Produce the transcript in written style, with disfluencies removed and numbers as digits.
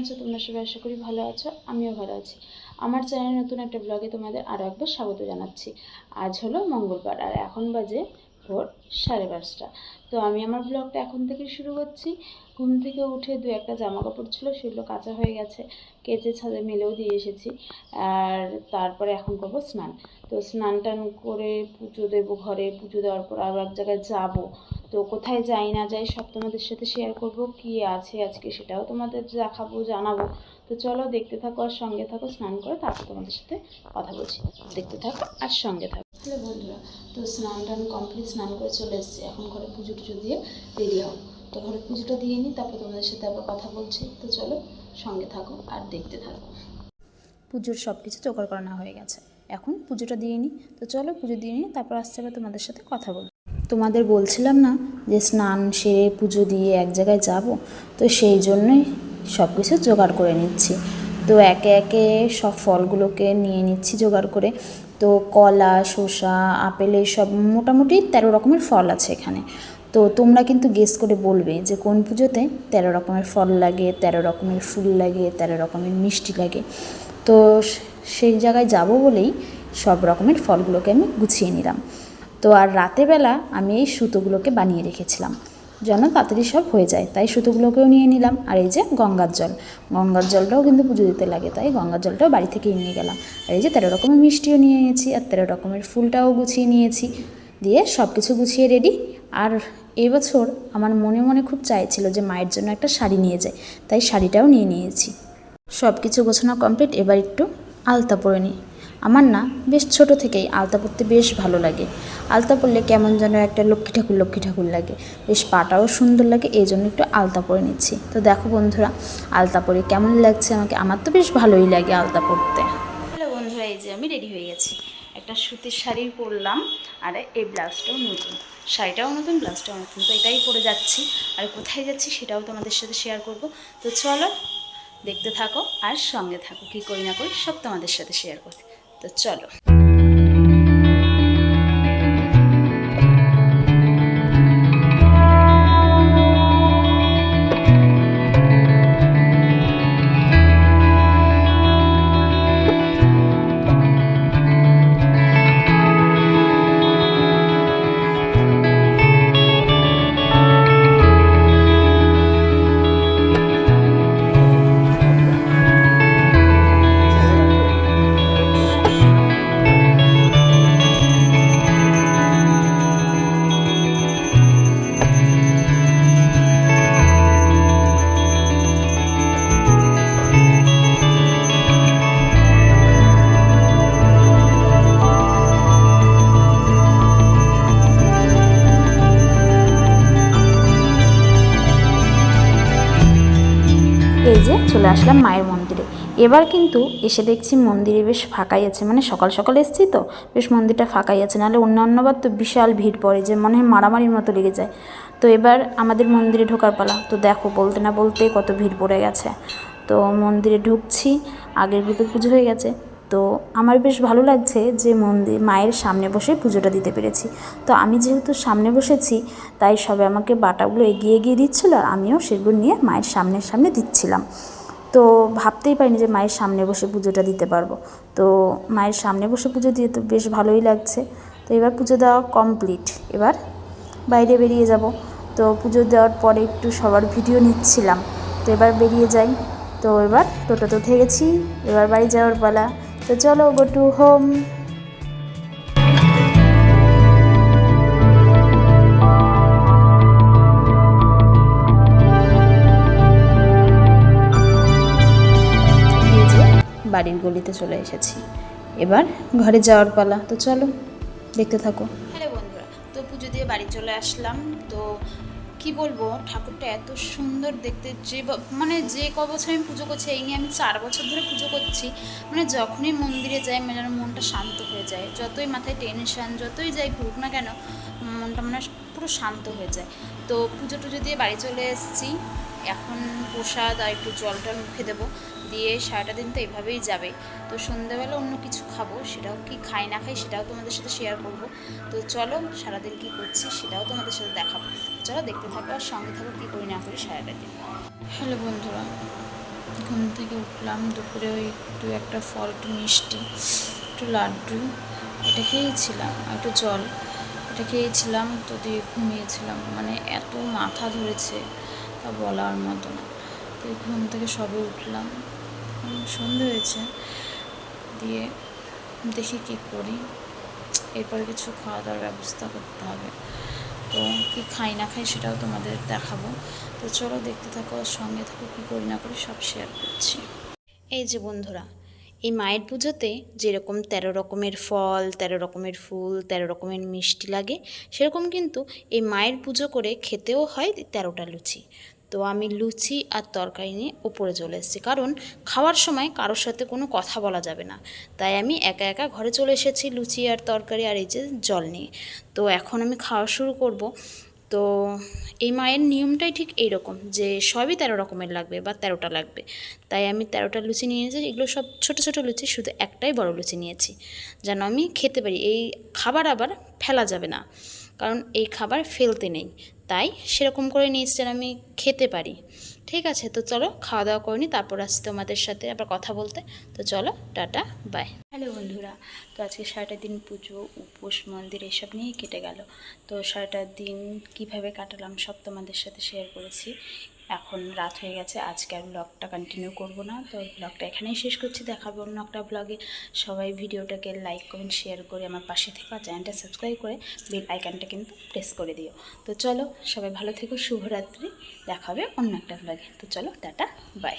আছো? তোমরা সবাই আশা করি ভালো আছো, আমিও ভালো আছি। আমার চ্যানেলে নতুন একটা ব্লগে তোমাদের আরও একবার স্বাগত জানাচ্ছি। আজ হলো মঙ্গলবার আর এখন বাজে ভোর 5:30। তো আমি আমার ব্লগটা এখন থেকে শুরু করছি। ঘুম থেকে উঠে দু একটা জামা কাপড় ছিল, সেগুলো কাচা হয়ে গেছে, কেচে ছাদে মেলেও দিয়ে এসেছি। আর তারপরে এখন করবো স্নান। তো স্নান টান করে পুজো দেবো, ঘরে পুজো দেওয়ার পর আরও এক জায়গায় যাবো। তো কোথায় যাই না যাই সব তোমাদের সাথে শেয়ার করব, কি আছে আজকে সেটাও তোমাদের দেখাবো, জানাবো। তো চলো দেখতে থাকো আর সঙ্গে থাকো। স্নান করে তারপর তোমাদের সাথে কথা বলছি, দেখতে থাকো আর সঙ্গে থাকো। হ্যালো বন্ধুরা, তো স্নান টান কমপ্লিট, স্নান করে চলে এসেছি। এখন ঘরে পুজো টুজো দিয়ে রেডি হও। তো ঘরে পুজোটা দিয়ে নিই, তারপর তোমাদের সাথে আবার কথা বলছি। তো চলো সঙ্গে থাকো আর দেখতে থাকো। পুজোর সব কিছু জোগাড় করানো হয়ে গেছে, এখন পুজোটা দিয়ে নিই। তো চলো পুজো দিয়ে নিই, তারপর আসতে হবে তোমাদের সাথে কথা বলবো। তোমাদের বলছিলাম না যে স্নান সেরে পুজো দিয়ে এক জায়গায় যাব, তো সেই জন্যই সব কিছু জোগাড় করে নিচ্ছি। তো একে একে সব ফলগুলোকে নিয়ে নিচ্ছি জোগাড় করে। তো কলা, শসা, আপেল, সব মোটামুটি 13 রকমের ফল আছে এখানে। তো তোমরা কিন্তু গেস করে বলবে যে কোন পুজোতে 13 রকমের ফল লাগে, 13 রকমের ফুল লাগে, 13 রকমের মিষ্টি লাগে। তো সেই জায়গায় যাব বলেই সব রকমের ফলগুলোকে আমি গুছিয়ে নিলাম। তো আর রাতেরবেলা আমি এই সুতোগুলোকে বানিয়ে রেখেছিলাম যেন তাড়াতাড়ি সব হয়ে যায়, তাই সুতোগুলোকেও নিয়ে নিলাম। আর এই যে গঙ্গার জলটাও কিন্তু পুজো দিতে লাগে, তাই গঙ্গার জলটাও বাড়ি থেকেই নিয়ে গেলাম। আর এই যে 13 রকমের মিষ্টিও নিয়ে নিয়েছি, আর 13 রকমের ফুলটাও গুছিয়ে নিয়েছি। দিয়ে সব কিছু গুছিয়ে রেডি। আর এবছর আমার মনে মনে খুব চাইছিল যে মায়ের জন্য একটা শাড়ি নিয়ে যাই, তাই শাড়িটাও নিয়ে নিয়েছি। সব কিছু গোছানো কমপ্লিট, এবার একটু আলতা পরে নিই। আমার না বেশ ছোট থেকেই আলতা পরতে বেশ ভালো লাগে। আলতা পরলে কেমন যেন একটা লক্ষ্মী ঠাকুর লাগে, বেশ পাটাও সুন্দর লাগে, এই জন্য একটু আলতা পরে নিচ্ছি। তো দেখো বন্ধুরা, আলতা পরে কেমন লাগছে আমাকে। আমার তো বেশ ভালোই লাগে আলতা পরতে। হ্যালো বন্ধুরা, এই যে আমি রেডি হয়ে গেছি। একটা সুতির শাড়ি পরলাম, আর এই ব্লাউজটাও নতুন, শাড়িটাও নতুন, ব্লাউজটাও নতুন। তো এটাই পরে যাচ্ছি, আর কোথায় যাচ্ছি সেটাও তোমাদের সাথে শেয়ার করব। তো চলো দেখতে থাকো আর সঙ্গে থাকো, কী করি না করি সব তোমাদের সাথে শেয়ার করতে। তো চলো। এই যে চলে আসলাম মায়ের মন্দিরে। এবার কিন্তু এসে দেখছি মন্দিরে বেশ ফাঁকাই আছে, মানে সকাল সকাল এসেছি তো বেশ মন্দিরটা ফাঁকাই আছে। নাহলে অন্যান্যবার তো বিশাল ভিড় পড়ে, যে মনে হয় মারামারির মতো লেগে যায়। তো এবার আমাদের মন্দিরে ঢোকার পালা। তো দেখো বলতে না বলতেই কত ভিড় পড়ে গেছে। তো মন্দিরে ঢুকছি, আগের গ্রুপে পুজো হয়ে গেছে। তো আমার বেশ ভালো লাগছে যে মায়ের সামনে বসে পুজোটা দিতে পেরেছি। তো আমি যেহেতু সামনে বসেছি, তাই সবে আমাকে বাটাগুলো এগিয়ে এগিয়ে দিচ্ছিল, আর আমিও সেগুলো নিয়ে মায়ের সামনে দিচ্ছিলাম। তো ভাবতেই পারিনি যে মায়ের সামনে বসে পুজোটা দিতে পারবো। তো মায়ের সামনে বসে পুজো দিয়ে তো বেশ ভালোই লাগছে। তো এবার পুজো দেওয়া কমপ্লিট, এবার বাইরে বেরিয়ে যাব। তো পুজো দেওয়ার পরে একটু সবার ভিডিও নিচ্ছিলাম। তো এবার বেরিয়ে যাই। তো এবার টোটোতে উঠে গেছি, এবার বাড়ি যাওয়ার পালা। তো চলো, গো টু হোম। এই যে বাড়ির গলিতে চলে এসেছি, এবার ঘরে যাওয়ার পালা। তো চলো দেখতে থাকো। হ্যালো বন্ধুরা, তো পুজো দিয়ে বাড়ি চলে আসলাম। তো কি বলবো, ঠাকুরটা এত সুন্দর দেখতে, যে ক বছর আমি পুজো করছি, এই নিয়ে আমি 4 বছর ধরে পুজো করছি। মানে যখনই মন্দিরে যাই যেন মনটা শান্ত হয়ে যায়, যতই মাথায় টেনশন যতই যাই ঘুরুক না কেন, মনটা মানে পুরো শান্ত হয়ে যায়। তো পুজো টুজো দিয়ে বাড়ি চলে এসেছি। এখন প্রসাদ আর একটু জল টল মুখে দেবো, দিয়ে সারাটা দিন তো এভাবেই যাবে। তো সন্ধ্যাবেলা অন্য কিছু খাবো, সেটাও কি খাই না খাই সেটাও তোমাদের সাথে শেয়ার করব। তো চলো সারাদিন কী করছি সেটাও তোমাদের সাথে দেখাবো। চলো দেখতে থাকো আর সঙ্গে থাকো, কী করি না করি সারাটা দিন। হ্যালো বন্ধুরা, ঘুম থেকে উঠলাম, দুপুরে ওই একটু একটা ফল, একটু মিষ্টি, একটু লাড্ডু এটা খেয়েছিলাম, আর একটু জল এটা খেয়েছিলাম, তো দিয়ে ঘুমিয়েছিলাম। মানে এত মাথা ধরেছে তা বলার মতো না। তো ঘুম থেকে সবে উঠলাম, সন্ধে হয়েছে, দিয়ে দেখি কী করি, এরপরে কিছু খাওয়া দাওয়ার ব্যবস্থা করতে হবে। তো কী খাই না খাই সেটাও তোমাদের দেখাবো। তো চলো দেখতে থাকো, সঙ্গে থাকো, কী করি না করি সব শেয়ার করছি। এই যে বন্ধুরা, এই মায়ের পুজোতে যেরকম 13 রকমের ফল, 13 রকমের ফুল, 13 রকমের মিষ্টি লাগে, সেরকম কিন্তু এই মায়ের পুজো করে খেতেও হয় 13টা লুচি। তো আমি লুচি আর তরকারি নিয়ে উপরে চলে এসেছি, কারণ খাওয়ার সময় কারোর সাথে কোনো কথা বলা যাবে না। তাই আমি একা একা ঘরে চলে এসেছি লুচি আর তরকারি আর এই যে জল নিয়ে। তো এখন আমি খাওয়া শুরু করব। তো এই মায়ের নিয়মটাই ঠিক এইরকম, যে সবই 13 রকমের লাগবে বা 13টা লাগবে। তাই আমি 13টা লুচি নিয়েছি। এগুলো সব ছোট ছোট লুচি, শুধু একটাই বড় লুচি নিয়েছি, যেন আমি খেতে পারি। এই খাবার আবার ফেলা যাবে না, কারণ এই খাবার ফেলতে নেই। তাই সেরকম করে নিয়েছি যেন আমি খেতে পারি। ঠিক আছে, তো চলো খাওয়া দাওয়া করে নিই, তারপর আসছি তোমাদের সাথে আবার কথা বলতে। তো চলো, টাটা, বাই। হ্যালো বন্ধুরা, তো আজকে সারাটা দিন পুজো, উপোস, মন্দির এসব নিয়েই কেটে গেল। তো সারাটা দিন কিভাবে কাটালাম সব তোমাদের সাথে শেয়ার করেছি। এখন রাত হয়ে গেছে, আজকে আর ব্লগটা কন্টিনিউ করব না। তো ব্লগটা এখানেই শেষ করছি, দেখাবো অন্য একটা ব্লগে। সবাই ভিডিওটাকে লাইক কমেন্ট শেয়ার করে আমার পাশে থেকে চ্যানেলটা সাবস্ক্রাইব করে বেল আইকনটা কিন্তু প্রেস করে দিও। তো চলো, সবাই ভালো থেকো, শুভরাত্রি, দেখা হবে অন্য একটা ব্লগে। তো চলো, টাটা, বাই।